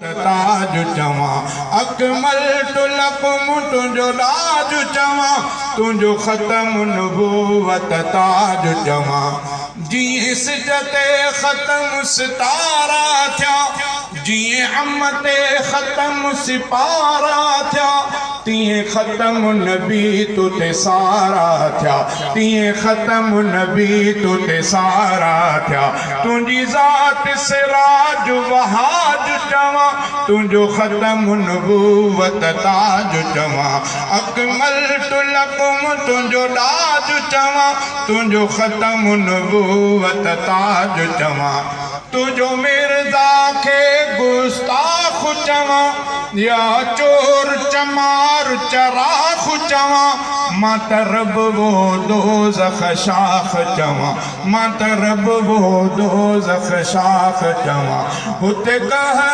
ताज चवा अकमलतु लकुम तुंहिंजो राज चवा तुंहिंजो ख़त्म नबूवत ताज चवा जीअं सिज ते ख़त्म सितारा थिया जीअं अम ते ख़त्म सिपारा थिया तीअं ख़त्म नबी तो ते सारा थिया तीअं ख़त्म नबी तो ते सारा थिया तुंहिंजी ज़ात सिराज वहाज चवा तुंहिंजो ख़त्म नबूवत ताज चवा अकमलतु लकुम तुंहिंजो ताज चवा तुंहिंजो ख़त्म नबूवत ताज चवा तुंहिंजो मिर्ज़ा खे गुस्ताख़ चवा या चोर चमार चराख चवा मां तरब वो दोज़ख शाख चवा मां तरब वो दोज़ख शाख चवा हुते कहर